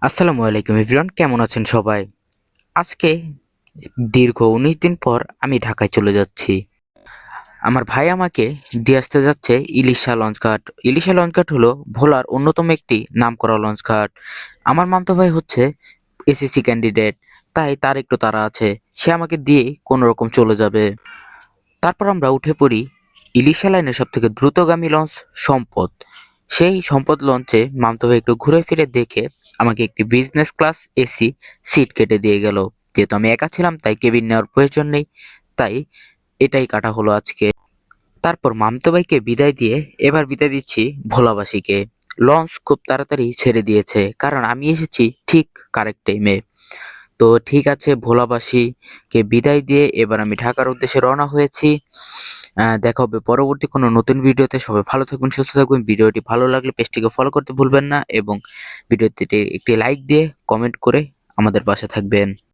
আসসালামু আলাইকুম এভরিওয়ান, কেমন আছেন সবাই? আজকে দীর্ঘ ১৯ দিন পর আমি ঢাকায় চলে যাচ্ছি। আমার ভাই আমাকে দিয়ে আসতে যাচ্ছে ইলিশা লঞ্চঘাট। ইলিশা লঞ্চঘাট হলো ভোলার অন্যতম একটি নামকরা লঞ্চঘাট। আমার মামাতো ভাই হচ্ছে এসএসসি ক্যান্ডিডেট, তাই তার একটু তাড়া আছে। সে আমাকে দিয়ে কোনো রকম চলে যাবে। তারপর আমরা উঠে পড়ি ইলিশা লাইনের সবথেকে দ্রুতগামী লঞ্চ সম্পদ। সেই সম্পদ লঞ্চে মামাতো ভাই একটু ঘুরে ফিরে দেখে আমাকে একটি বিজনেস ক্লাস এসি সিট কেটে দিয়ে গেল। যেহেতু আমি একা ছিলাম তাই কেবিন নেওয়ার প্রয়োজন নেই, তাই এটাই কাটা হলো আজকে। তারপর মামাতো ভাইকে বিদায় দিয়ে এবার বিদায় দিচ্ছি ভোলাবাসীকে। লঞ্চ খুব তাড়াতাড়ি ছেড়ে দিয়েছে, কারণ আমি এসেছি ঠিক কারেক্ট টাইমে। তো ঠিক আছে, ভোলাবাসীকে বিদায় দিয়ে এবার আমি ঢাকার উদ্দেশ্যে রওনা হয়েছি। দেখা হবে পরবর্তী কোনো নতুন ভিডিওতে। সবাই ভালো থাকবেন, সুস্থ থাকবেন। ভিডিওটি ভালো লাগলে পেজটিকে ফলো করতে ভুলবেন না এবং ভিডিওতে একটি লাইক দিয়ে কমেন্ট করে আমাদের পাশে থাকবেন।